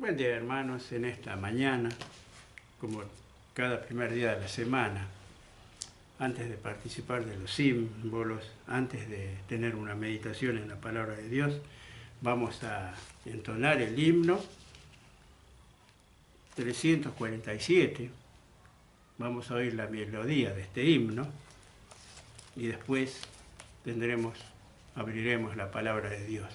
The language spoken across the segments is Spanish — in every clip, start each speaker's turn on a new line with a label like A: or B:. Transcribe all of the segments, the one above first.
A: Buen día, hermanos, en esta mañana, como cada primer día de la semana, antes de participar de los símbolos, antes de tener una meditación en la palabra de Dios, vamos a entonar el himno 347. Vamos a oír la melodía de este himno y después abriremos la palabra de Dios.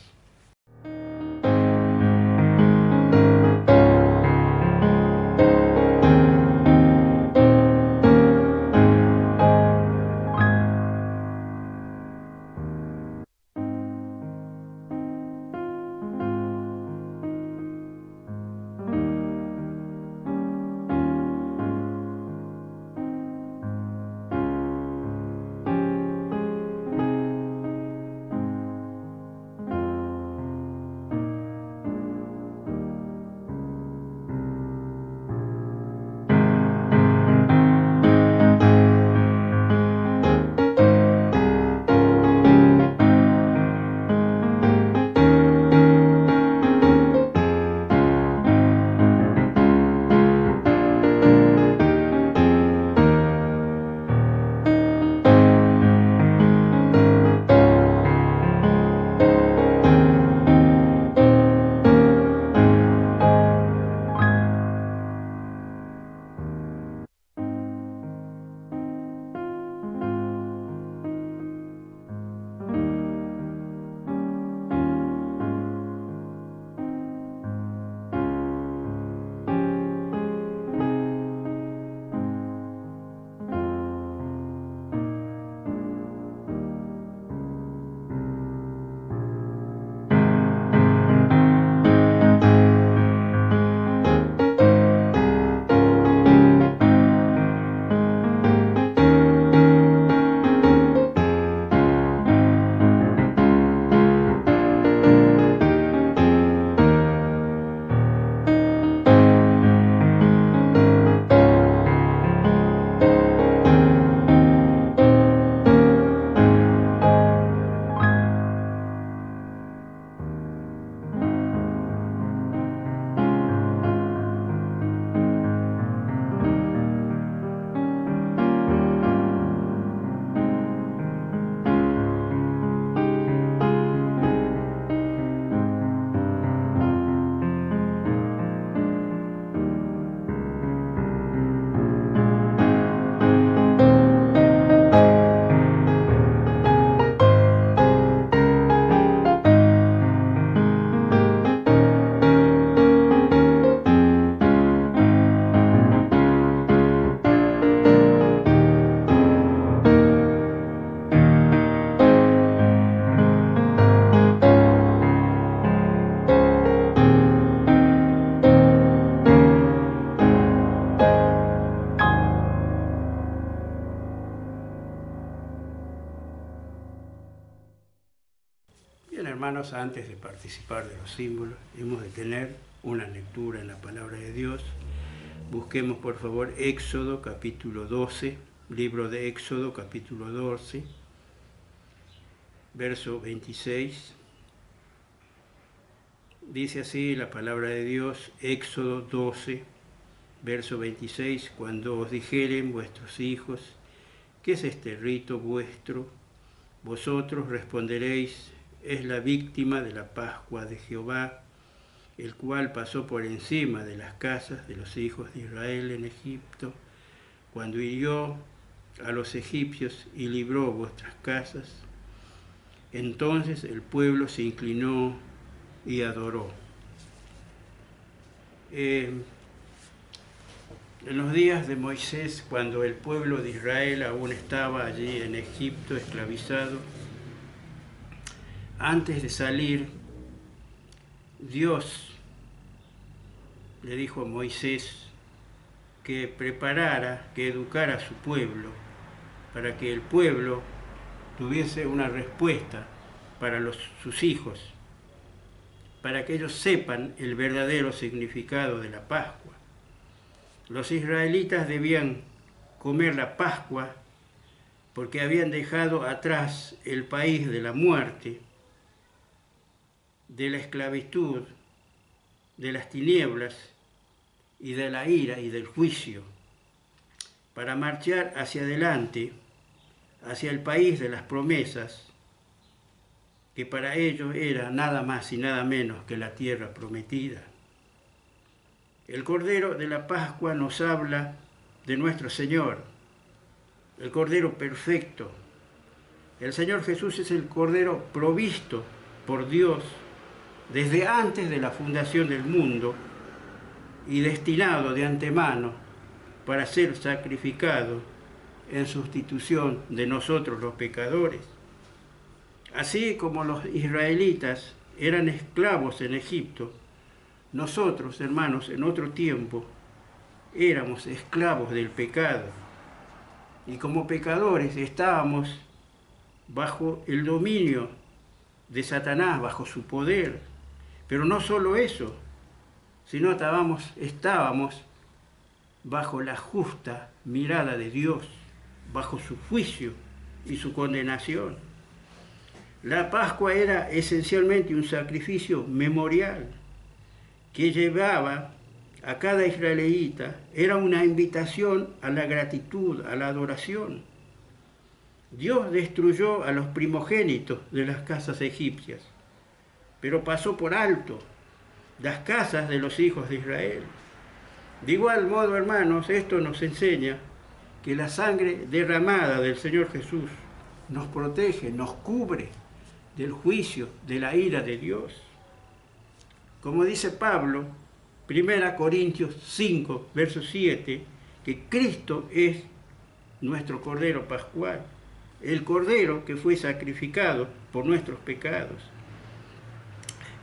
A: Bien, hermanos, antes de participar de los símbolos, hemos de tener una lectura en la palabra de Dios. Busquemos, por favor, Éxodo capítulo 12, libro de Éxodo capítulo 12, verso 26. Dice así la palabra de Dios, Éxodo 12, verso 26, cuando os dijeren vuestros hijos, ¿qué es este rito vuestro? Vosotros responderéis, es la víctima de la Pascua de Jehová, el cual pasó por encima de las casas de los hijos de Israel en Egipto, cuando hirió a los egipcios y libró vuestras casas. Entonces el pueblo se inclinó y adoró. En los días de Moisés, cuando el pueblo de Israel aún estaba allí en Egipto esclavizado, antes de salir, Dios le dijo a Moisés que preparara, que educara a su pueblo, para que el pueblo tuviese una respuesta para sus hijos, para que ellos sepan el verdadero significado de la Pascua. Los israelitas debían comer la Pascua porque habían dejado atrás el país de la muerte, de la esclavitud de las tinieblas y de la ira y del juicio, para marchar hacia adelante, hacia el país de las promesas, que para ellos era nada más y nada menos que la tierra prometida. El Cordero de la Pascua nos habla de nuestro Señor, el Cordero perfecto. El Señor Jesús es el Cordero provisto por Dios desde antes de la fundación del mundo y destinado de antemano para ser sacrificado en sustitución de nosotros los pecadores. Así como los israelitas eran esclavos en Egipto, nosotros, hermanos, en otro tiempo, éramos esclavos del pecado. Y como pecadores estábamos bajo el dominio de Satanás, bajo su poder. Pero no solo eso, sino estábamos bajo la justa mirada de Dios, bajo su juicio y su condenación. La Pascua era esencialmente un sacrificio memorial que llevaba a cada israelita, era una invitación a la gratitud, a la adoración. Dios destruyó a los primogénitos de las casas egipcias, pero pasó por alto las casas de los hijos de Israel. De igual modo, hermanos, esto nos enseña que la sangre derramada del Señor Jesús nos protege, nos cubre del juicio, de la ira de Dios. Como dice Pablo, 1 Corintios 5, verso 7, que Cristo es nuestro Cordero Pascual, el Cordero que fue sacrificado por nuestros pecados.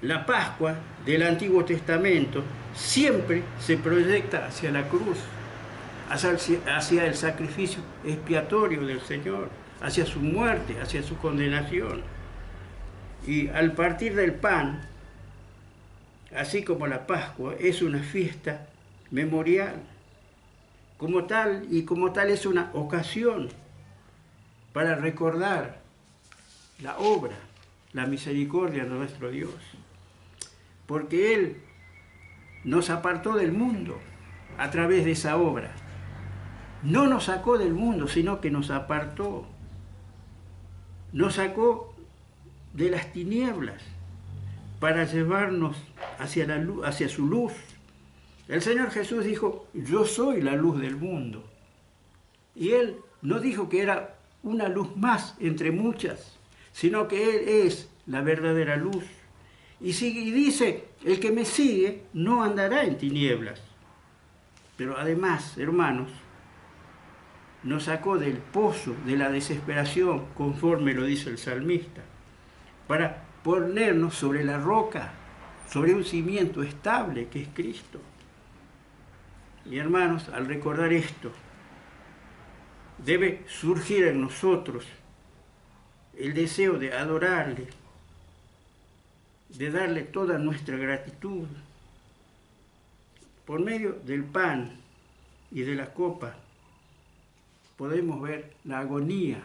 A: La Pascua del Antiguo Testamento siempre se proyecta hacia la cruz, hacia el sacrificio expiatorio del Señor, hacia su muerte, hacia su condenación. Y al partir del pan, así como la Pascua, es una fiesta memorial. Como tal es una ocasión para recordar la obra, la misericordia de nuestro Dios. Porque Él nos apartó del mundo a través de esa obra. No nos sacó del mundo, sino que nos apartó. Nos sacó de las tinieblas para llevarnos hacia la luz, hacia su luz. El Señor Jesús dijo: yo soy la luz del mundo. Y Él no dijo que era una luz más entre muchas, sino que Él es la verdadera luz. Y dice: el que me sigue no andará en tinieblas. Pero además, hermanos, nos sacó del pozo de la desesperación, conforme lo dice el salmista, para ponernos sobre la roca, sobre un cimiento estable que es Cristo. Y hermanos, al recordar esto, debe surgir en nosotros el deseo de adorarle, de darle toda nuestra gratitud. Por medio del pan y de la copa podemos ver la agonía,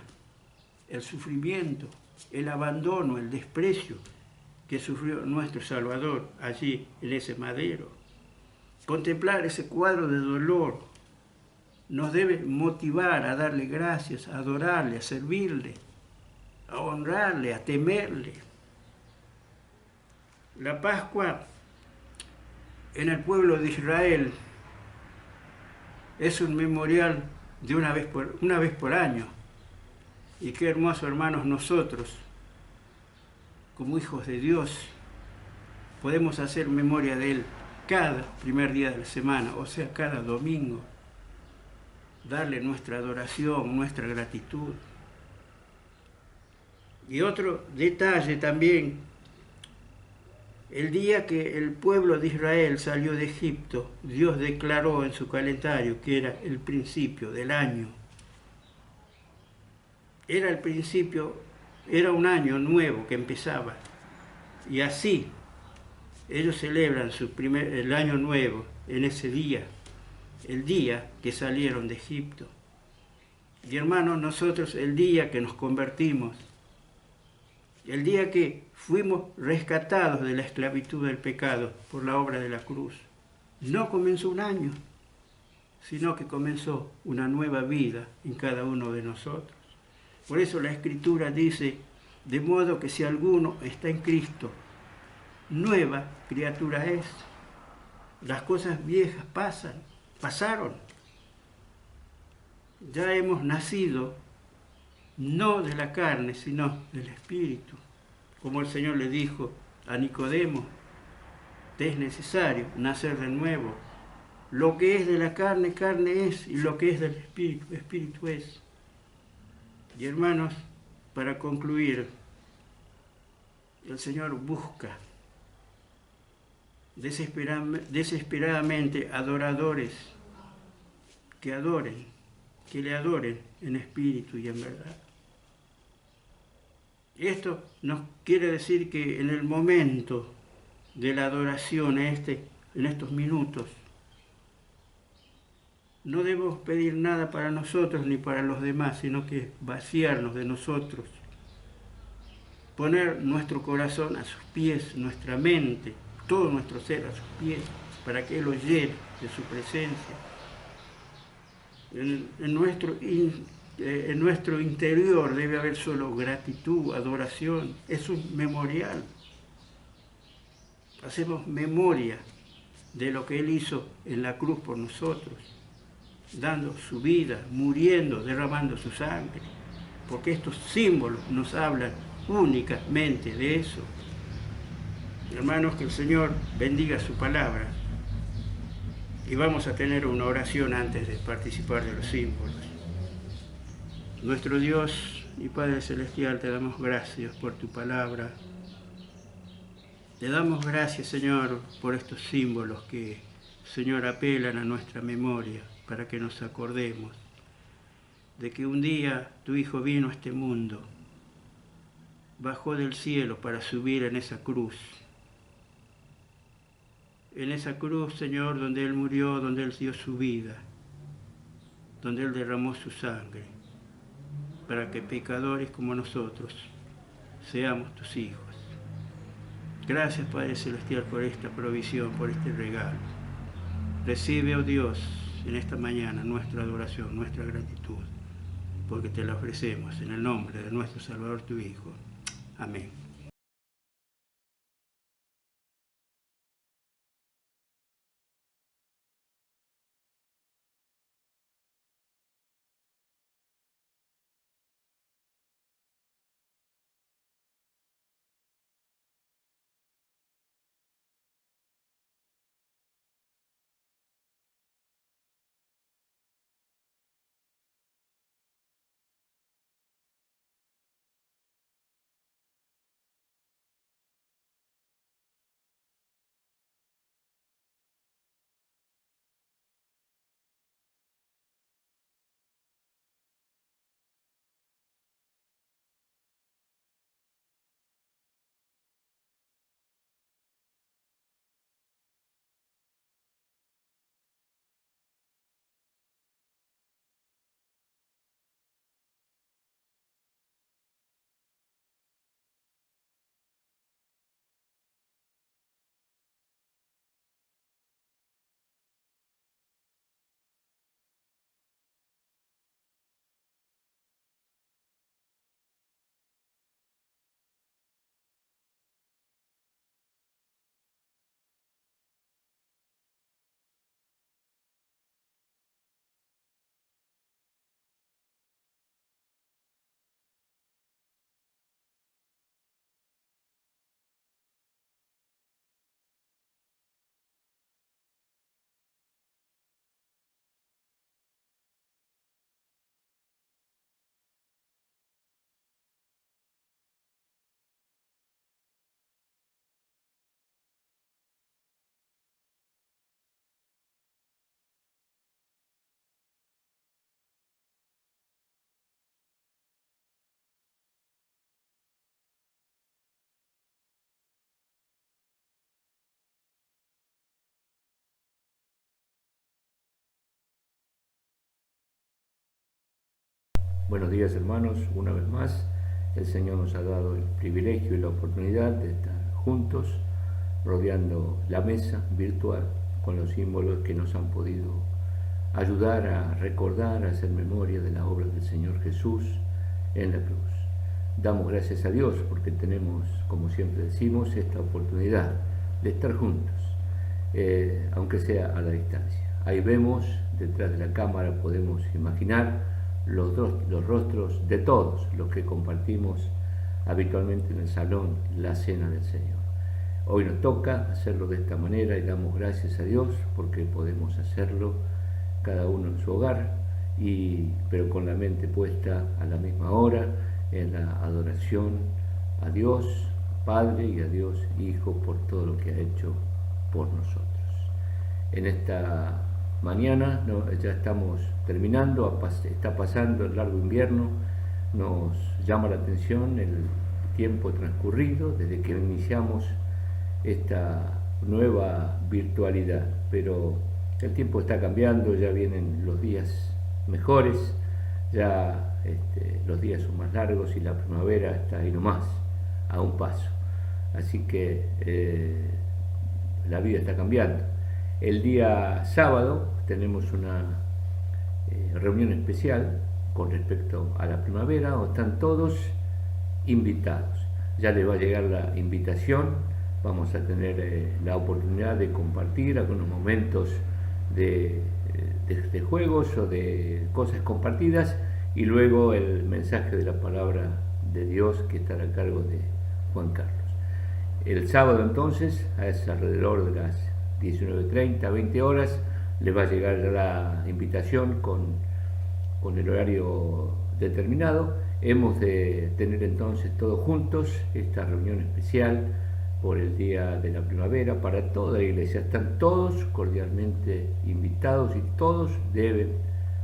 A: el sufrimiento, el abandono, el desprecio que sufrió nuestro Salvador allí en ese madero. Contemplar ese cuadro de dolor nos debe motivar a darle gracias, a adorarle, a servirle, a honrarle, a temerle. La Pascua en el pueblo de Israel es un memorial de una vez por año. Y qué hermoso, hermanos, nosotros, como hijos de Dios, podemos hacer memoria de Él cada primer día de la semana, o sea, cada domingo. Darle nuestra adoración, nuestra gratitud. Y otro detalle también: el día que el pueblo de Israel salió de Egipto, Dios declaró en su calendario que era el principio del año. Era el principio, era un año nuevo que empezaba. Y así ellos celebran el año nuevo en ese día, el día que salieron de Egipto. Y hermanos, nosotros el día que nos convertimos, El día que fuimos rescatados de la esclavitud del pecado por la obra de la cruz. No comenzó un año, sino que comenzó una nueva vida en cada uno de nosotros. Por eso la Escritura dice, de modo que si alguno está en Cristo, nueva criatura es. Las cosas viejas pasaron. Ya hemos nacido no de la carne, sino del Espíritu. Como el Señor le dijo a Nicodemo, te es necesario nacer de nuevo. Lo que es de la carne, carne es, y lo que es del Espíritu, Espíritu es. Y hermanos, para concluir, el Señor busca desesperadamente adoradores que le adoren en espíritu y en verdad. Esto nos quiere decir que en el momento de la adoración, en estos minutos, no debemos pedir nada para nosotros ni para los demás, sino que vaciarnos de nosotros, poner nuestro corazón a sus pies, nuestra mente, todo nuestro ser a sus pies, para que Él lo llene de su presencia. En nuestro interior debe haber solo gratitud, adoración. Es un memorial. Hacemos memoria de lo que Él hizo en la cruz por nosotros, dando su vida, muriendo, derramando su sangre. Porque estos símbolos nos hablan únicamente de eso. Hermanos, que el Señor bendiga su palabra. Y vamos a tener una oración antes de participar de los símbolos. Nuestro Dios y Padre Celestial, te damos gracias por tu palabra. Te damos gracias, Señor, por estos símbolos que, Señor, apelan a nuestra memoria para que nos acordemos de que un día tu Hijo vino a este mundo, bajó del cielo para subir en esa cruz. En esa cruz, Señor, donde Él murió, donde Él dio su vida, donde Él derramó su sangre, para que pecadores como nosotros seamos tus hijos. Gracias, Padre Celestial, por esta provisión, por este regalo. Recibe, oh Dios, en esta mañana nuestra adoración, nuestra gratitud, porque te la ofrecemos en el nombre de nuestro Salvador, tu Hijo. Amén.
B: Buenos días hermanos, una vez más el Señor nos ha dado el privilegio y la oportunidad de estar juntos, rodeando la mesa virtual con los símbolos que nos han podido ayudar a recordar, a hacer memoria de la obra del Señor Jesús en la cruz. Damos gracias a Dios porque tenemos, como siempre decimos, esta oportunidad de estar juntos, aunque sea a la distancia. Ahí vemos, detrás de la cámara podemos imaginar los rostros de todos los que compartimos habitualmente en el salón la cena del Señor. Hoy nos toca hacerlo de esta manera y damos gracias a Dios porque podemos hacerlo cada uno en su hogar, pero con la mente puesta a la misma hora en la adoración a Dios Padre y a Dios Hijo por todo lo que ha hecho por nosotros. En esta mañana ya estamos terminando, está pasando el largo invierno, nos llama la atención el tiempo transcurrido desde que iniciamos esta nueva virtualidad, pero el tiempo está cambiando, ya vienen los días mejores, ya los días son más largos y la primavera está ahí nomás, a un paso. Así que la vida está cambiando. El día sábado tenemos una reunión especial con respecto a la primavera, donde están todos invitados. Ya les va a llegar la invitación, vamos a tener la oportunidad de compartir algunos momentos de juegos o de cosas compartidas y luego el mensaje de la palabra de Dios que estará a cargo de Juan Carlos. El sábado entonces, es alrededor de las 19:30, 20 horas, le va a llegar la invitación con el horario determinado. Hemos de tener entonces todos juntos esta reunión especial por el día de la primavera para toda la iglesia. Están todos cordialmente invitados y todos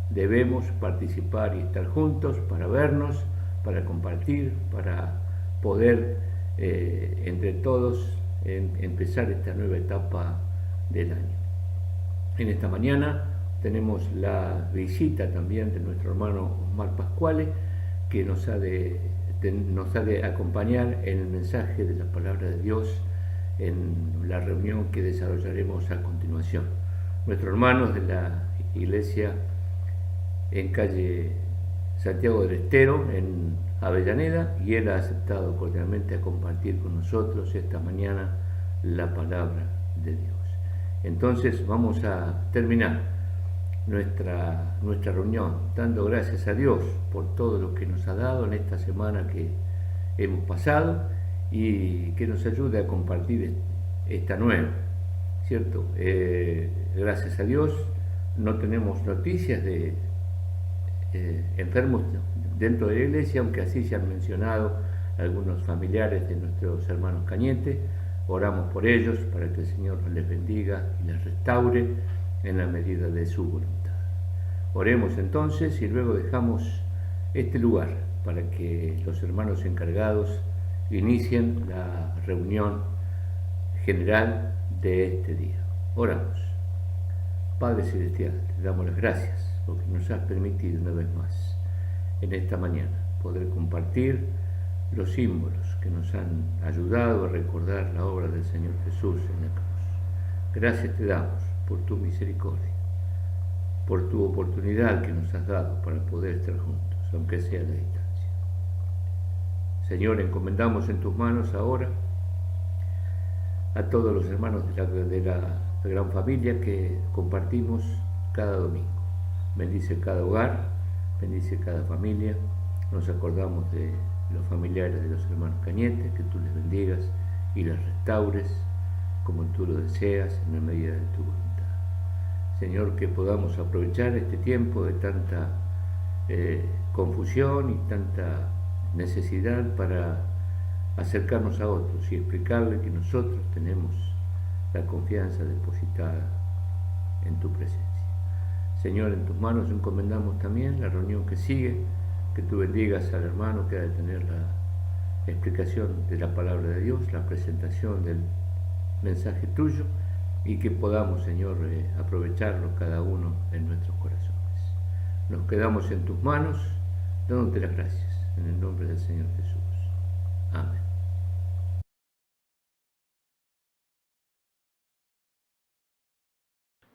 B: debemos participar y estar juntos para vernos, para compartir, para poder entre todos empezar esta nueva etapa del año. En esta mañana tenemos la visita también de nuestro hermano Osmar Pascuale, que nos ha de acompañar en el mensaje de la palabra de Dios en la reunión que desarrollaremos a continuación. Nuestros hermanos de la iglesia en calle Santiago del Estero, en Avellaneda, y él ha aceptado cordialmente a compartir con nosotros esta mañana la palabra de Dios. Entonces vamos a terminar nuestra reunión dando gracias a Dios por todo lo que nos ha dado en esta semana que hemos pasado y que nos ayude a compartir esta nueva, ¿cierto? Gracias a Dios no tenemos noticias de enfermos dentro de la iglesia, aunque así se han mencionado algunos familiares de nuestros hermanos Cañete. Oramos por ellos para que el Señor les bendiga y les restaure en la medida de su voluntad. Oremos entonces y luego dejamos este lugar para que los hermanos encargados inicien la reunión general de este día. Oramos. Padre Celestial, te damos las gracias porque nos has permitido una vez más en esta mañana poder compartir los símbolos que nos han ayudado a recordar la obra del Señor Jesús en la cruz. Gracias te damos por tu misericordia, por tu oportunidad que nos has dado para poder estar juntos, aunque sea a la distancia. Señor, encomendamos en tus manos ahora a todos los hermanos de la gran familia que compartimos cada domingo. Bendice cada hogar, bendice cada familia. Nos acordamos de los familiares de los hermanos Cañete, que tú les bendigas y les restaures como tú lo deseas en la medida de tu voluntad. Señor, que podamos aprovechar este tiempo de tanta confusión y tanta necesidad para acercarnos a otros y explicarles que nosotros tenemos la confianza depositada en tu presencia. Señor, en tus manos encomendamos también la reunión que sigue, que tú bendigas al hermano que ha de tener la explicación de la palabra de Dios, la presentación del mensaje tuyo, y que podamos, Señor, aprovecharlo cada uno en nuestros corazones. Nos quedamos en tus manos, dándote las gracias, en el nombre del Señor Jesús. Amén.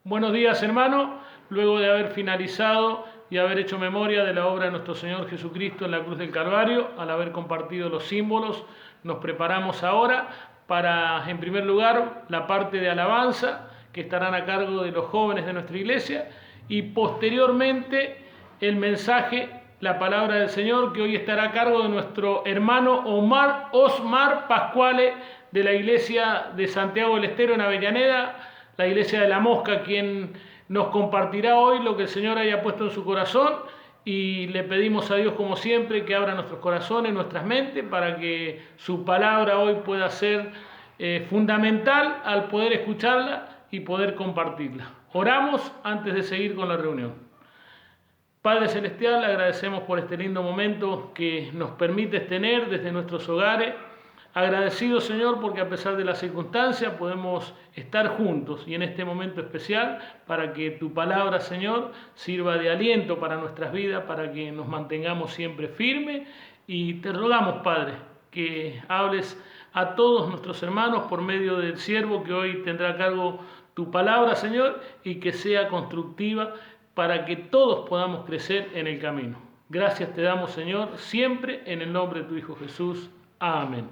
C: Buenos días, hermano. Luego de haber finalizado y haber hecho memoria de la obra de nuestro Señor Jesucristo en la cruz del Calvario, al haber compartido los símbolos, nos preparamos ahora para, en primer lugar, la parte de alabanza, que estarán a cargo de los jóvenes de nuestra iglesia, y posteriormente el mensaje, la palabra del Señor, que hoy estará a cargo de nuestro hermano Osmar Pascuale, de la iglesia de Santiago del Estero en Avellaneda, la iglesia de la Mosca, quien nos compartirá hoy lo que el Señor haya puesto en su corazón, y le pedimos a Dios, como siempre, que abra nuestros corazones, nuestras mentes, para que su palabra hoy pueda ser fundamental al poder escucharla y poder compartirla. Oramos antes de seguir con la reunión. Padre Celestial, agradecemos por este lindo momento que nos permites tener desde nuestros hogares. Agradecido, Señor, porque a pesar de las circunstancias podemos estar juntos y en este momento especial para que tu palabra, Señor, sirva de aliento para nuestras vidas, para que nos mantengamos siempre firmes. Y te rogamos, Padre, que hables a todos nuestros hermanos por medio del siervo que hoy tendrá a cargo tu palabra, Señor, y que sea constructiva para que todos podamos crecer en el camino. Gracias te damos, Señor, siempre en el nombre de tu Hijo Jesús. Amén.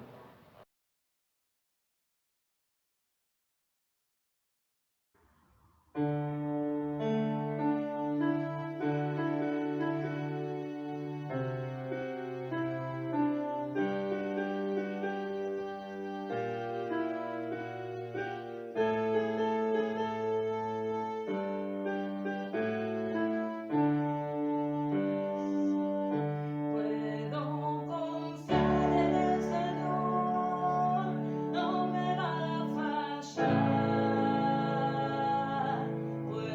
D: Puedo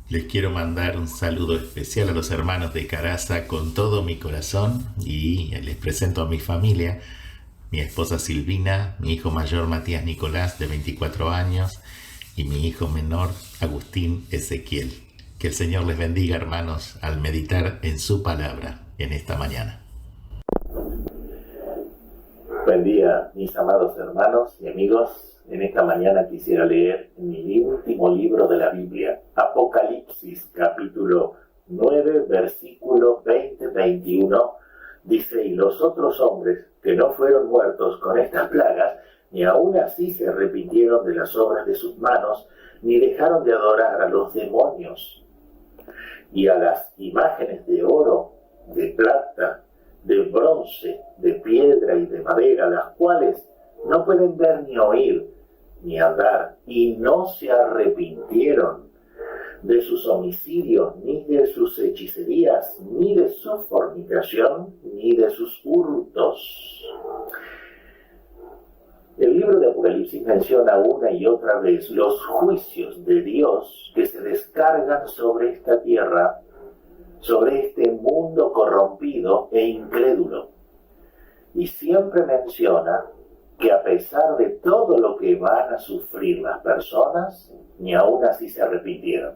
D: Les quiero mandar un saludo especial a los hermanos de Caraza con todo mi corazón y les presento a mi familia, mi esposa Silvina, mi hijo mayor Matías Nicolás de 24 años y mi hijo menor Agustín Ezequiel. Que el Señor les bendiga, hermanos, al meditar en su palabra en esta mañana.
E: Buen día, mis amados hermanos y amigos. En esta mañana quisiera leer mi último libro de la Biblia, Apocalipsis, capítulo 9, versículo 20-21. Dice: y los otros hombres que no fueron muertos con estas plagas, ni aun así se arrepintieron de las obras de sus manos, ni dejaron de adorar a los demonios y a las imágenes de oro, de plata, de bronce, de piedra y de madera, las cuales no pueden ver ni oír ni andar, y no se arrepintieron de sus homicidios, ni de sus hechicerías, ni de su fornicación, ni de sus hurtos. El libro de Apocalipsis menciona una y otra vez los juicios de Dios que se descargan sobre esta tierra, sobre este mundo corrompido e incrédulo. Y siempre menciona que a pesar de todo lo que van a sufrir las personas, ni aún así se arrepintieron.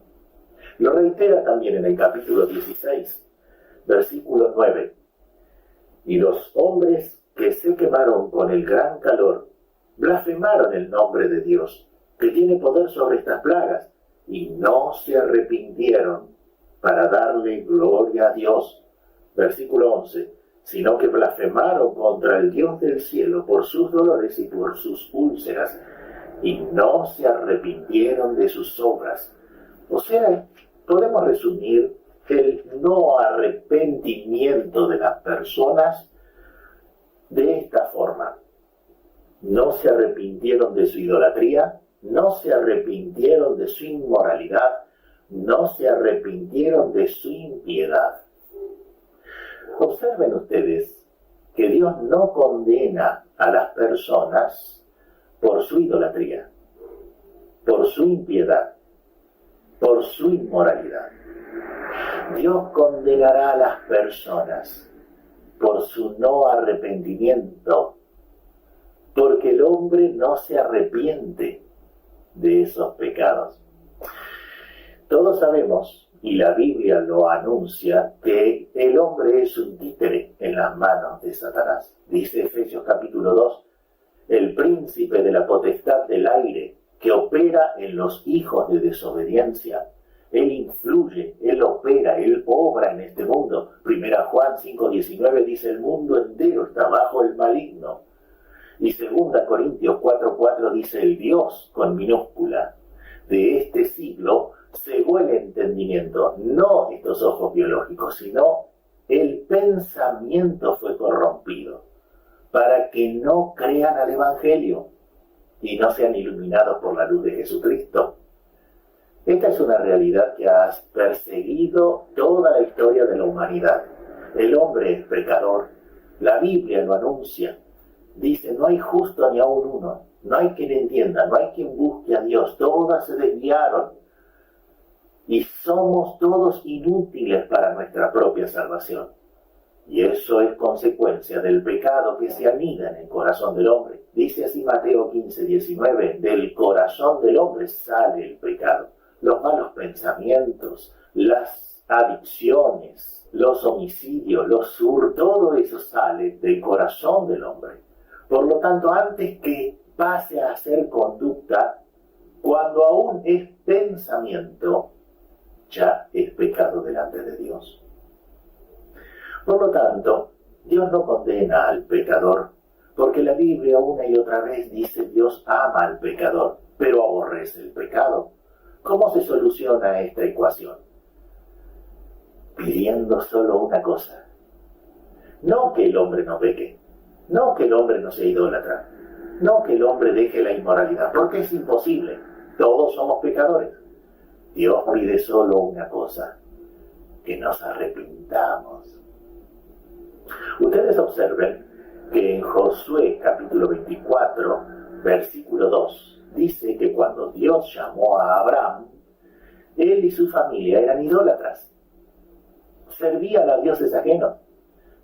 E: Lo reitera también en el capítulo 16, versículo 9. Y los hombres que se quemaron con el gran calor, blasfemaron el nombre de Dios, que tiene poder sobre estas plagas, y no se arrepintieron para darle gloria a Dios. Versículo 11. Sino que blasfemaron contra el Dios del cielo por sus dolores y por sus úlceras, y no se arrepintieron de sus obras. O sea, podemos resumir el no arrepentimiento de las personas de esta forma. No se arrepintieron de su idolatría, no se arrepintieron de su inmoralidad, no se arrepintieron de su impiedad. Observen ustedes que Dios no condena a las personas por su idolatría, por su impiedad, por su inmoralidad. Dios condenará a las personas por su no arrepentimiento, porque el hombre no se arrepiente de esos pecados. Todos sabemos, y la Biblia lo anuncia, que el hombre es un títere en las manos de Satanás. Dice Efesios capítulo 2, el príncipe de la potestad del aire, que opera en los hijos de desobediencia. Él influye, él opera, él obra en este mundo. Primera Juan 5:19 dice: el mundo entero está bajo el maligno. Y segunda Corintios 4:4 dice: el Dios, con minúscula, de este siglo cegó el entendimiento, no estos ojos biológicos, sino el pensamiento fue corrompido, para que no crean al Evangelio y no sean iluminados por la luz de Jesucristo. Esta es una realidad que ha perseguido toda la historia de la humanidad. El hombre es pecador, la Biblia lo anuncia, dice: no hay justo ni aun uno, no hay quien entienda, no hay quien busque a Dios, todas se desviaron. Y somos todos inútiles para nuestra propia salvación. Y eso es consecuencia del pecado que se anida en el corazón del hombre. Dice así Mateo 15:19, del corazón del hombre sale el pecado. Los malos pensamientos, las adicciones, los homicidios, los hurtos, todo eso sale del corazón del hombre. Por lo tanto, antes que pase a ser conducta, cuando aún es pensamiento, ya es pecado delante de Dios. Por lo tanto, Dios no condena al pecador, porque la Biblia una y otra vez dice: Dios ama al pecador, pero aborrece el pecado. ¿Cómo se soluciona esta ecuación? Pidiendo solo una cosa: no que el hombre no peque, no que el hombre no sea idólatra, no que el hombre deje la inmoralidad, porque es imposible, todos somos pecadores. Dios pide solo una cosa: que nos arrepintamos. Ustedes observen que en Josué capítulo 24, versículo 2, dice que cuando Dios llamó a Abraham, Él y su familia eran idólatras, servían a dioses ajenos.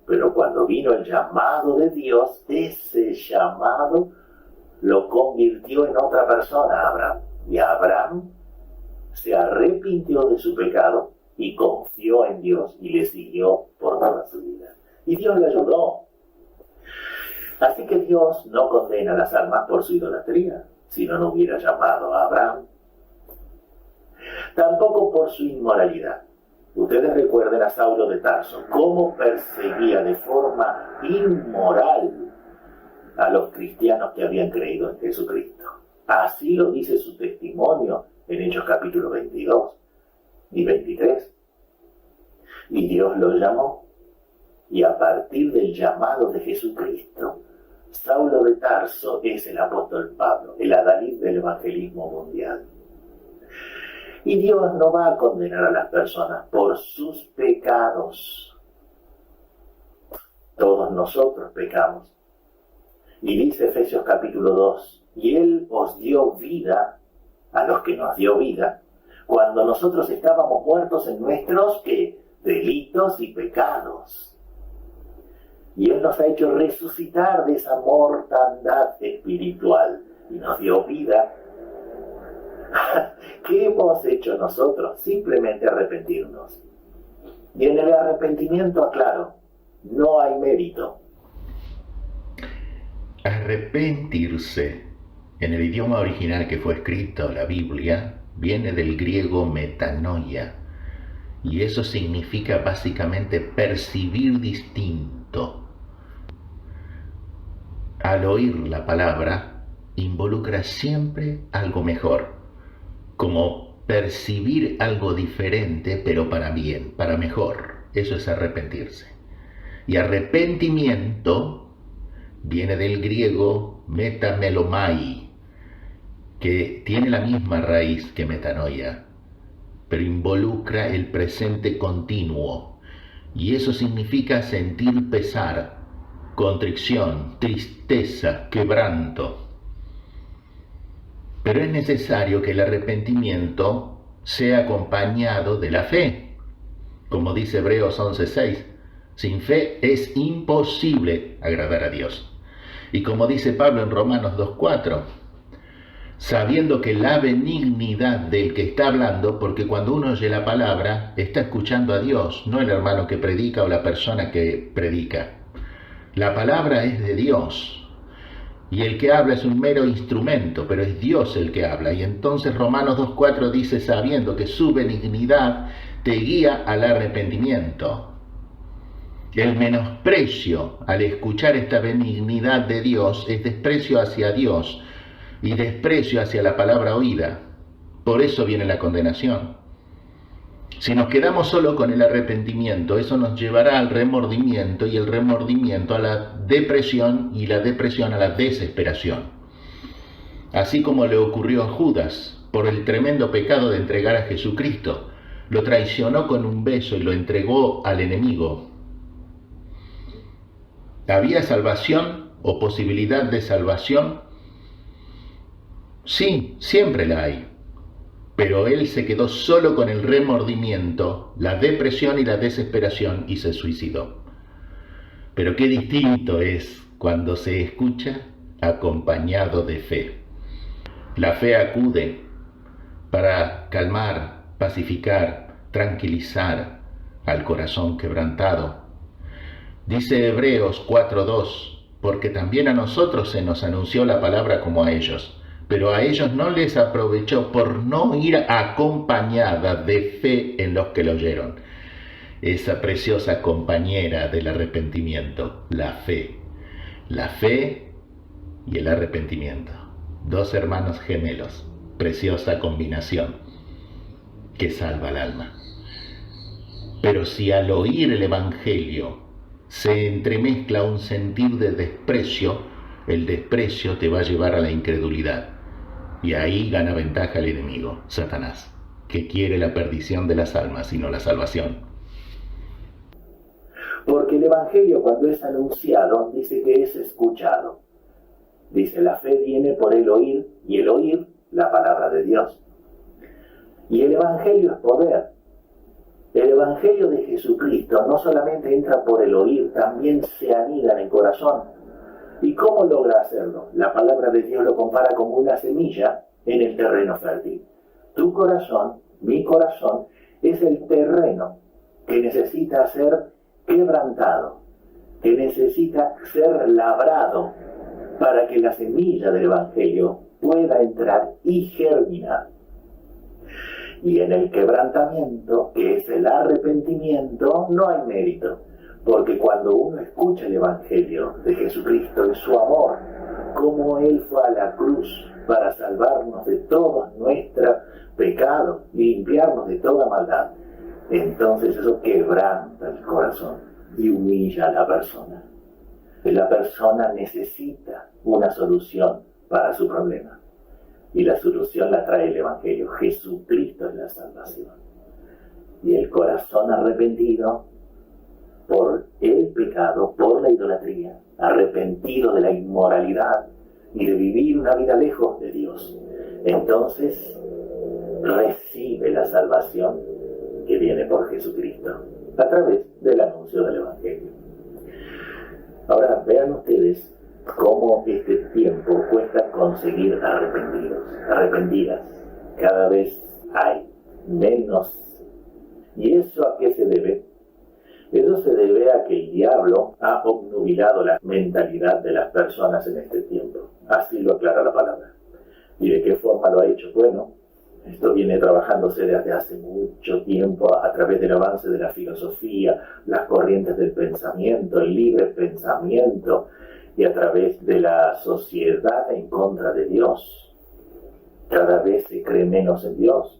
E: Pero cuando vino el llamado de Dios, ese llamado lo convirtió en otra persona, Abraham. Y Abraham se arrepintió de su pecado y confió en Dios y le siguió por toda su vida. Y Dios le ayudó. Así que Dios no condena las almas por su idolatría, si no hubiera llamado a Abraham. Tampoco por su inmoralidad. Ustedes recuerden a Saulo de Tarso, cómo perseguía de forma inmoral a los cristianos que habían creído en Jesucristo. Así lo dice su testimonio en Hechos capítulo 22 y 23. Y Dios lo llamó, y a partir del llamado de Jesucristo, Saulo de Tarso es el apóstol Pablo, el adalid del evangelismo mundial. Y Dios no va a condenar a las personas por sus pecados. Todos nosotros pecamos. Y dice Efesios capítulo 2, y Él os dio vida, a los que nos dio vida, cuando nosotros estábamos muertos en nuestros delitos y pecados. Y Él nos ha hecho resucitar de esa mortandad espiritual y nos dio vida. ¿Qué hemos hecho nosotros? Simplemente arrepentirnos. Y en el arrepentimiento, aclaro, no hay mérito.
D: Arrepentirse, en el idioma original que fue escrito, la Biblia, viene del griego metanoia, y eso significa básicamente percibir distinto. Al oír la palabra, involucra siempre algo mejor, como percibir algo diferente, pero para bien, para mejor. Eso es arrepentirse. Y arrepentimiento viene del griego metamelomai, que tiene la misma raíz que metanoia, pero involucra el presente continuo. Y eso significa sentir pesar, contrición, tristeza, quebranto. Pero es necesario que el arrepentimiento sea acompañado de la fe. Como dice Hebreos 11:6, sin fe es imposible agradar a Dios. Y como dice Pablo en Romanos 2:4, sabiendo que la benignidad del que está hablando, porque cuando uno oye la palabra, está escuchando a Dios, no el hermano que predica o la persona que predica. La palabra es de Dios. Y el que habla es un mero instrumento, pero es Dios el que habla. Y entonces Romanos 2:4 dice, sabiendo que su benignidad te guía al arrepentimiento. El menosprecio al escuchar esta benignidad de Dios es desprecio hacia Dios y desprecio hacia la palabra oída. Por eso viene la condenación. Si nos quedamos solo con el arrepentimiento, eso nos llevará al remordimiento y el remordimiento a la depresión y la depresión a la desesperación. Así como le ocurrió a Judas por el tremendo pecado de entregar a Jesucristo. Lo traicionó con un beso y lo entregó al enemigo. ¿Había salvación o posibilidad de salvación? Sí, siempre la hay. Pero él se quedó solo con el remordimiento, la depresión y la desesperación y se suicidó. Pero qué distinto es cuando se escucha acompañado de fe. La fe acude para calmar, pacificar, tranquilizar al corazón quebrantado. Dice Hebreos 4:2, porque también a nosotros se nos anunció la palabra como a ellos. Pero a ellos no les aprovechó por no ir acompañada de fe en los que lo oyeron. Esa preciosa compañera del arrepentimiento, la fe. La fe y el arrepentimiento. Dos hermanos gemelos, preciosa combinación que salva el alma. Pero si al oír el Evangelio se entremezcla un sentir de desprecio, el desprecio te va a llevar a la incredulidad. Y ahí gana ventaja el enemigo, Satanás, que quiere la perdición de las almas y no la salvación.
E: Porque el Evangelio, cuando es anunciado, dice que es escuchado. Dice, la fe viene por el oír, y el oír, la palabra de Dios. Y el Evangelio es poder. El Evangelio de Jesucristo no solamente entra por el oír, también se anida en el corazón. ¿Y cómo logra hacerlo? La palabra de Dios lo compara como una semilla en el terreno fértil. Tu corazón, mi corazón, es el terreno que necesita ser quebrantado, que necesita ser labrado para que la semilla del Evangelio pueda entrar y germinar. Y en el quebrantamiento, que es el arrepentimiento, no hay mérito, porque cuando uno escucha el Evangelio de Jesucristo y su amor, cómo Él fue a la cruz para salvarnos de todos nuestros pecados, limpiarnos de toda maldad, entonces eso quebranta el corazón y humilla a la persona. La persona necesita una solución para su problema. Y la solución la trae el Evangelio. Jesucristo es la salvación. Y el corazón arrepentido por el pecado, por la idolatría, arrepentido de la inmoralidad y de vivir una vida lejos de Dios, entonces recibe la salvación que viene por Jesucristo a través del anuncio del Evangelio. Ahora vean ustedes cómo este tiempo cuesta conseguir arrepentidas. Cada vez hay menos. ¿Y eso a qué se debe? Eso se debe a que el diablo ha obnubilado la mentalidad de las personas en este tiempo. Así lo aclara la palabra. ¿Y de qué forma lo ha hecho? Bueno, esto viene trabajándose desde hace mucho tiempo a través del avance de la filosofía, las corrientes del pensamiento, el libre pensamiento, y a través de la sociedad en contra de Dios. Cada vez se cree menos en Dios.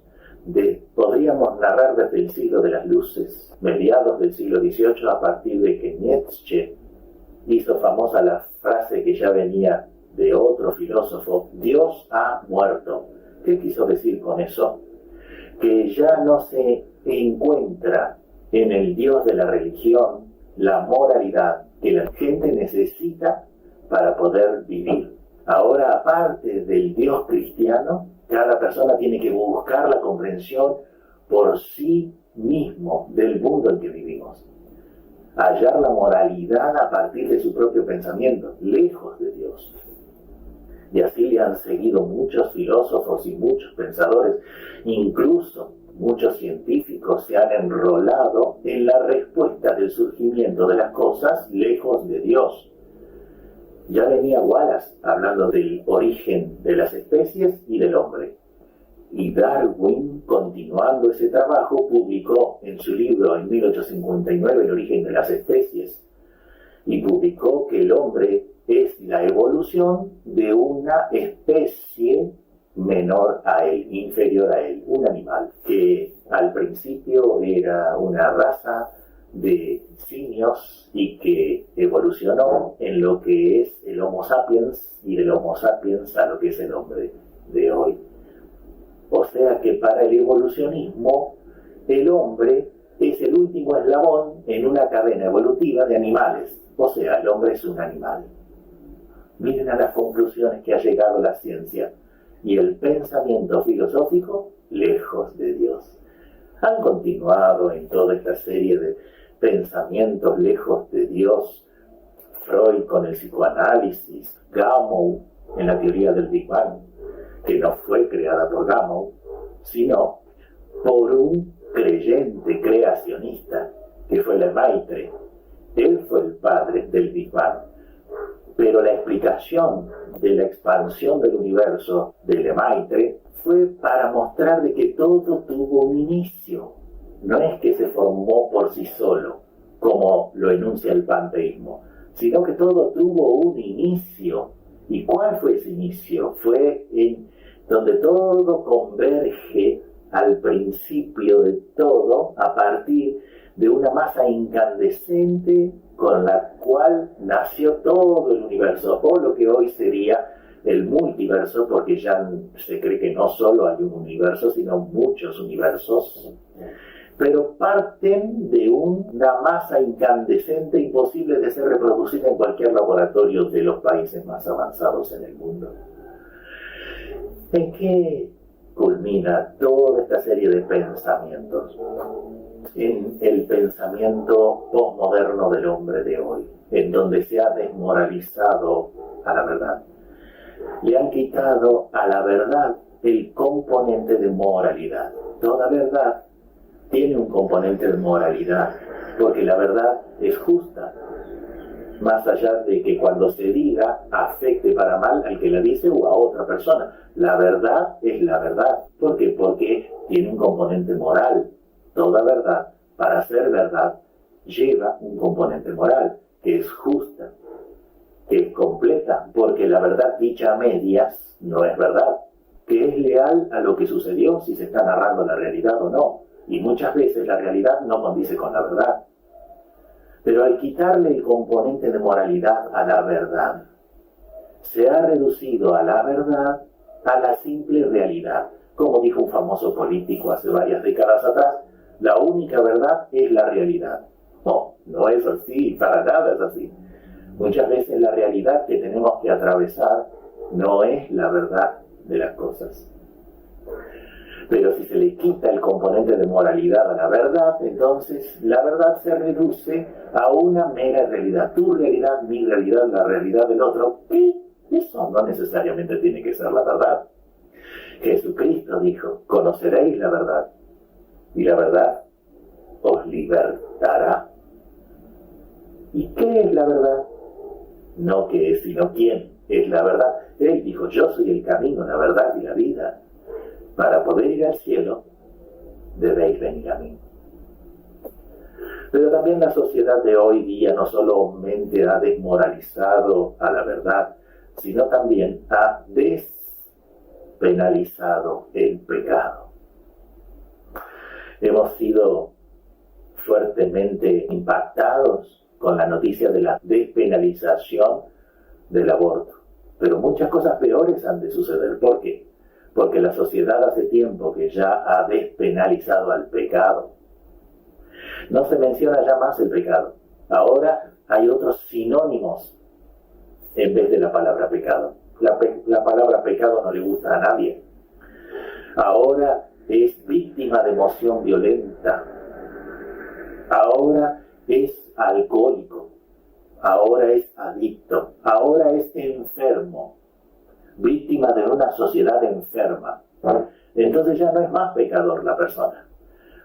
E: Podríamos narrar desde el siglo de las luces, mediados del siglo XVIII, a partir de que Nietzsche hizo famosa la frase que ya venía de otro filósofo: Dios ha muerto. ¿Qué quiso decir con eso? Que ya no se encuentra en el Dios de la religión la moralidad que la gente necesita para poder vivir. Ahora, aparte del Dios cristiano, cada persona tiene que buscar la comprensión por sí mismo del mundo en que vivimos. Hallar la moralidad a partir de su propio pensamiento, lejos de Dios. Y así le han seguido muchos filósofos y muchos pensadores, incluso muchos científicos se han enrolado en la respuesta del surgimiento de las cosas lejos de Dios. Ya venía Wallace hablando del origen de las especies y del hombre. Y Darwin, continuando ese trabajo, publicó en su libro en 1859 El origen de las especies, y publicó que el hombre es la evolución de una especie menor a él, inferior a él, un animal que al principio era una raza de simios y que evolucionó en lo que es el Homo sapiens, y del Homo sapiens a lo que es el hombre de hoy. O sea que para el evolucionismo el hombre es el último eslabón en una cadena evolutiva de animales. O sea, el hombre es un animal. Miren a las conclusiones que ha llegado la ciencia y el pensamiento filosófico lejos de Dios. Han continuado en toda esta serie de pensamientos lejos de Dios. Freud con el psicoanálisis, Gamow en la teoría del Big Bang, que no fue creada por Gamow, sino por un creyente creacionista, que fue Lemaitre. Él fue el padre del Big Bang. Pero la explicación de la expansión del universo de Lemaitre fue para mostrar de que todo tuvo un inicio. No es que se formó por sí solo, como lo enuncia el panteísmo, sino que todo tuvo un inicio. ¿Y cuál fue ese inicio? Fue en donde todo converge al principio de todo a partir de una masa incandescente con la cual nació todo el universo, o lo que hoy sería el multiverso, porque ya se cree que no solo hay un universo, sino muchos universos, pero parten de una masa incandescente imposible de ser reproducida en cualquier laboratorio de los países más avanzados en el mundo. ¿En qué culmina toda esta serie de pensamientos en el pensamiento posmoderno del hombre de hoy, en donde se ha desmoralizado a la verdad. Le han quitado a la verdad el componente de moralidad. Toda verdad tiene un componente de moralidad, porque la verdad es justa, más allá de que cuando se diga afecte para mal al que la dice o a otra persona. La verdad es la verdad. ¿Por qué? Porque tiene un componente moral. Toda verdad, para ser verdad, lleva un componente moral, que es justa, que es completa, porque la verdad dicha a medias no es verdad, que es leal a lo que sucedió, si se está narrando la realidad o no, y muchas veces la realidad no condice con la verdad. Pero al quitarle el componente de moralidad a la verdad, se ha reducido a la verdad a la simple realidad. Como dijo un famoso político hace varias décadas atrás, la única verdad es la realidad. No, no es así, para nada es así. Muchas veces la realidad que tenemos que atravesar no es la verdad de las cosas. Pero si se le quita el componente de moralidad a la verdad, entonces la verdad se reduce a una mera realidad. Tu realidad, mi realidad, la realidad del otro, que eso no necesariamente tiene que ser la verdad. Jesucristo dijo, conoceréis la verdad, y la verdad os libertará. ¿Y qué es la verdad? No qué es, sino quién es la verdad. Él dijo, yo soy el camino, la verdad y la vida. Para poder ir al cielo, debéis venir a mí. Pero también la sociedad de hoy día no solamente ha desmoralizado a la verdad, sino también ha despenalizado el pecado. Hemos sido fuertemente impactados con la noticia de la despenalización del aborto. Pero muchas cosas peores han de suceder. ¿Por qué? Porque la sociedad hace tiempo que ya ha despenalizado al pecado. No se menciona ya más el pecado. Ahora hay otros sinónimos en vez de la palabra pecado. La palabra pecado no le gusta a nadie. Ahora es víctima de emoción violenta. Ahora es alcohólico. Ahora es adicto. Ahora es enfermo. Víctima de una sociedad enferma. Entonces ya no es más pecador la persona.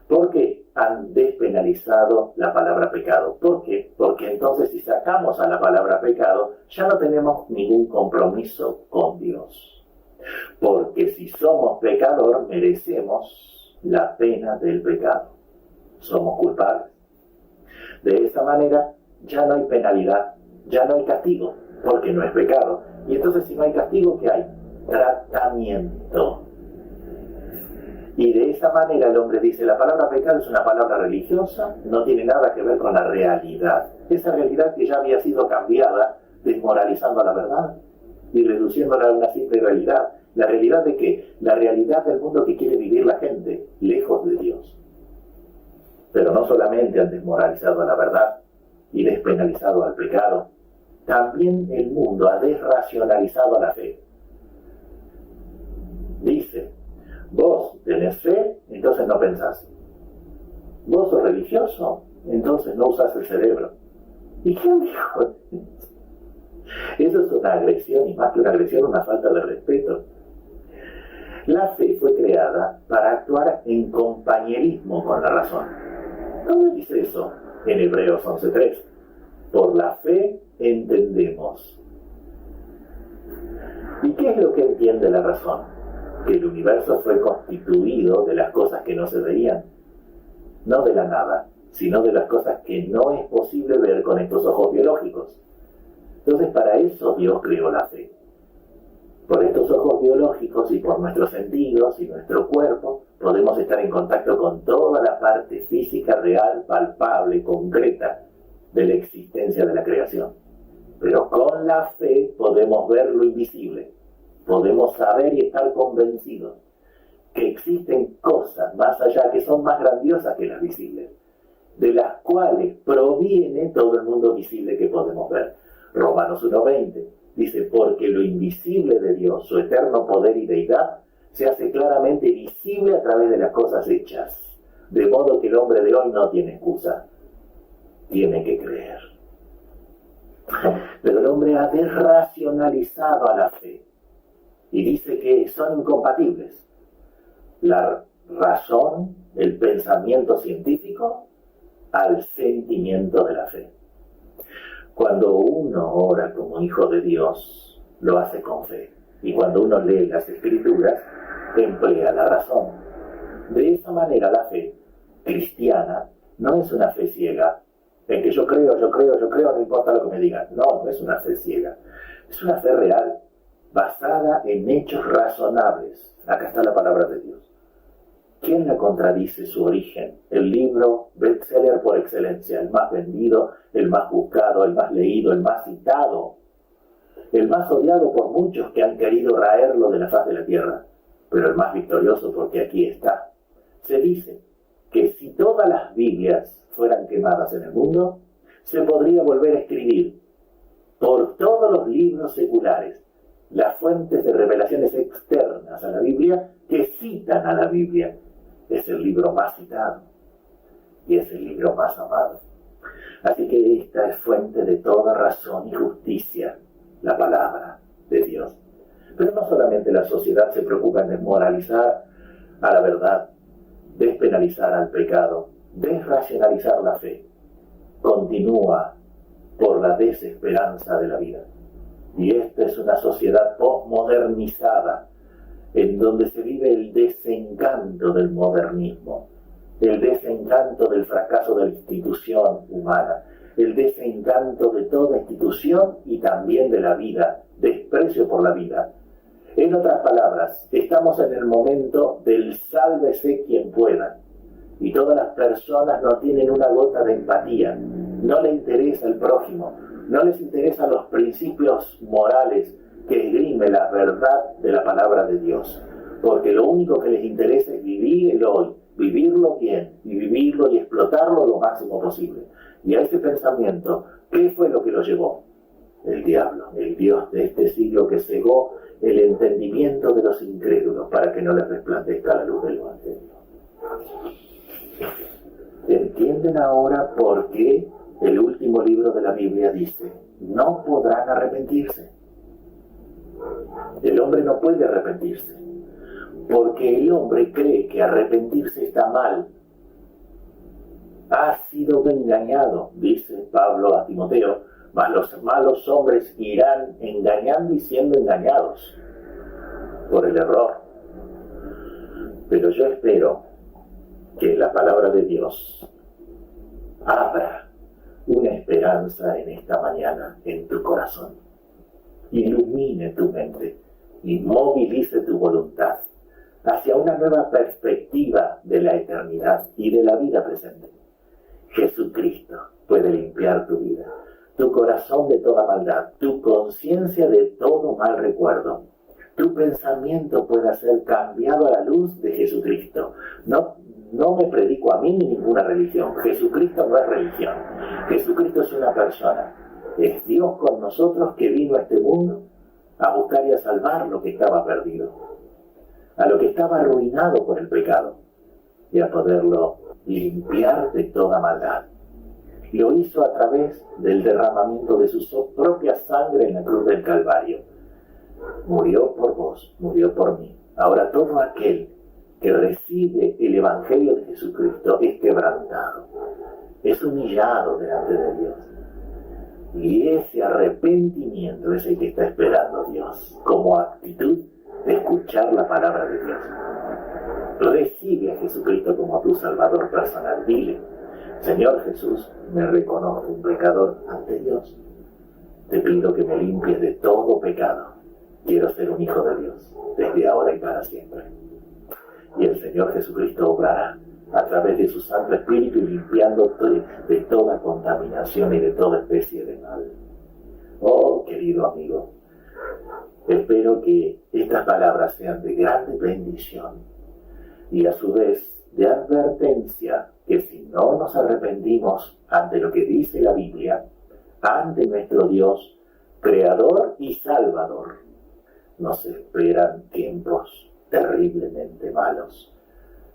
E: ¿Por qué han despenalizado la palabra pecado? ¿Por qué? Porque entonces si sacamos a la palabra pecado, ya no tenemos ningún compromiso con Dios. Porque si somos pecador, merecemos la pena del pecado. Somos culpables. De esa manera, ya no hay penalidad, ya no hay castigo, porque no es pecado. Y entonces si no hay castigo, ¿qué hay? Tratamiento. Y de esa manera el hombre dice, la palabra pecado es una palabra religiosa, no tiene nada que ver con la realidad. Esa realidad que ya había sido cambiada, desmoralizando la verdad y reduciéndola a una simple realidad. ¿La realidad de qué? La realidad del mundo que quiere vivir la gente, lejos de Dios. Pero no solamente han desmoralizado la verdad y despenalizado al pecado, también el mundo ha desracionalizado la fe. Dice, vos tenés fe, entonces no pensás. Vos sos religioso, entonces no usás el cerebro. ¿Y quién dijo? Eso es una agresión, y más que una agresión, una falta de respeto. La fe fue creada para actuar en compañerismo con la razón. ¿Dónde dice eso? En Hebreos 11:3. Por la fe entendemos. ¿Y qué es lo que entiende la razón? Que el universo fue constituido de las cosas que no se veían, no de la nada, sino de las cosas que no es posible ver con estos ojos biológicos. Entonces, para eso Dios creó la fe. Por estos ojos biológicos y por nuestros sentidos y nuestro cuerpo, podemos estar en contacto con toda la parte física, real, palpable, concreta de la existencia de la creación. Pero con la fe podemos ver lo invisible. Podemos saber y estar convencidos que existen cosas más allá que son más grandiosas que las visibles, de las cuales proviene todo el mundo visible que podemos ver. Romanos 1:20 dice, porque lo invisible de Dios, su eterno poder y deidad, se hace claramente visible a través de las cosas hechas. De modo que el hombre de hoy no tiene excusa, tiene que creer. Pero el hombre ha desracionalizado a la fe y dice que son incompatibles. La razón, el pensamiento científico, al sentimiento de la fe. Cuando uno ora como hijo de Dios, lo hace con fe. Y cuando uno lee las Escrituras, emplea la razón. De esa manera la fe cristiana no es una fe ciega, en que yo creo, no importa lo que me digan. No, no es una fe ciega. Es una fe real, basada en hechos razonables. Acá está la palabra de Dios. ¿Quién la contradice su origen? El libro bestseller por excelencia, el más vendido, el más buscado, el más leído, el más citado, el más odiado por muchos que han querido raerlo de la faz de la tierra, pero el más victorioso porque aquí está. Se dice que si todas las Biblias fueran quemadas en el mundo, se podría volver a escribir por todos los libros seculares las fuentes de revelaciones externas a la Biblia que citan a la Biblia. Es el libro más citado y es el libro más amado. Así que esta es fuente de toda razón y justicia, la palabra de Dios. Pero no solamente la sociedad se preocupa en desmoralizar a la verdad, despenalizar al pecado, desracionalizar la fe. Continúa por la desesperanza de la vida. Y esta es una sociedad postmodernizada, en donde se vive el desencanto del modernismo, el desencanto del fracaso de la institución humana, el desencanto de toda institución y también de la vida, desprecio por la vida. En otras palabras, estamos en el momento del sálvese quien pueda, y todas las personas no tienen una gota de empatía, no les interesa el prójimo, no les interesan los principios morales que esgrime la verdad de la palabra de Dios, porque lo único que les interesa es vivir el hoy, vivirlo bien y vivirlo y explotarlo lo máximo posible. Y a ese pensamiento, ¿qué fue lo que lo llevó? El diablo, el Dios de este siglo que cegó el entendimiento de los incrédulos para que no les resplandezca la luz del Evangelio. ¿Entienden ahora por qué el último libro de la Biblia dice, no podrán arrepentirse? El hombre no puede arrepentirse, porque el hombre cree que arrepentirse está mal. Ha sido engañado, dice Pablo a Timoteo, mas los malos hombres irán engañando y siendo engañados por el error. Pero yo espero que la palabra de Dios abra una esperanza en esta mañana en tu corazón. Ilumine tu mente y movilice tu voluntad hacia una nueva perspectiva de la eternidad y de la vida presente. Jesucristo puede limpiar tu vida, tu corazón de toda maldad, tu conciencia de todo mal recuerdo. Tu pensamiento puede ser cambiado a la luz de Jesucristo. No me predico a mí ni ninguna religión. Jesucristo no es religión. Jesucristo es una persona. Es Dios con nosotros que vino a este mundo a buscar y a salvar lo que estaba perdido, a lo que estaba arruinado por el pecado, y a poderlo limpiar de toda maldad. Lo hizo a través del derramamiento de su propia sangre en la cruz del Calvario. Murió por vos, murió por mí. Ahora todo aquel que recibe el Evangelio de Jesucristo es quebrantado, es humillado delante de Dios. Y ese arrepentimiento es el que está esperando Dios, como actitud de escuchar la palabra de Dios. Recibe a Jesucristo como tu Salvador personal. Dile, Señor Jesús, me reconozco un pecador ante Dios. Te pido que me limpies de todo pecado. Quiero ser un hijo de Dios, desde ahora y para siempre. Y el Señor Jesucristo obrará a través de su Santo Espíritu, limpiándote de toda contaminación y de toda especie de mal. Oh, querido amigo, espero que estas palabras sean de grande bendición y a su vez de advertencia que si no nos arrepentimos ante lo que dice la Biblia, ante nuestro Dios, Creador y Salvador, nos esperan tiempos terriblemente malos.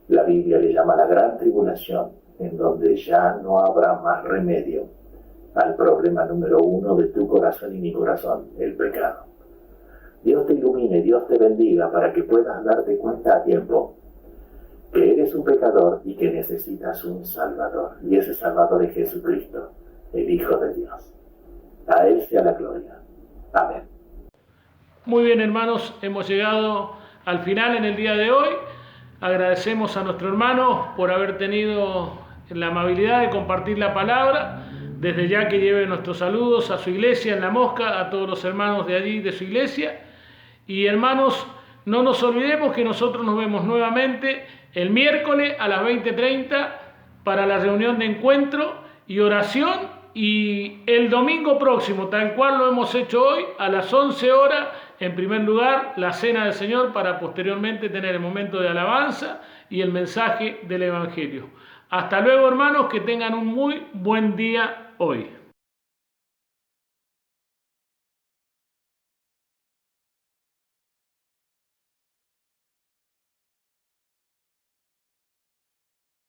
E: La Biblia le llama la gran tribulación, en donde ya no habrá más remedio al problema número uno de tu corazón y mi corazón, el pecado. Dios te ilumine, Dios te bendiga para que puedas darte cuenta a tiempo que eres un pecador y que necesitas un Salvador. Y ese Salvador es Jesucristo, el Hijo de Dios. A Él sea la gloria. Amén.
C: Muy bien, hermanos, hemos llegado al final en el día de hoy. Agradecemos a nuestro hermano por haber tenido la amabilidad de compartir la palabra. Desde ya que lleve nuestros saludos a su iglesia en La Mosca, a todos los hermanos de allí, de su iglesia. Y hermanos, no nos olvidemos que nosotros nos vemos nuevamente el miércoles a las 20:30 para la reunión de encuentro y oración. Y el domingo próximo, tal cual lo hemos hecho hoy, a las 11 horas, en primer lugar, la cena del Señor, para posteriormente tener el momento de alabanza y el mensaje del Evangelio. Hasta luego, hermanos, que tengan un muy buen día hoy.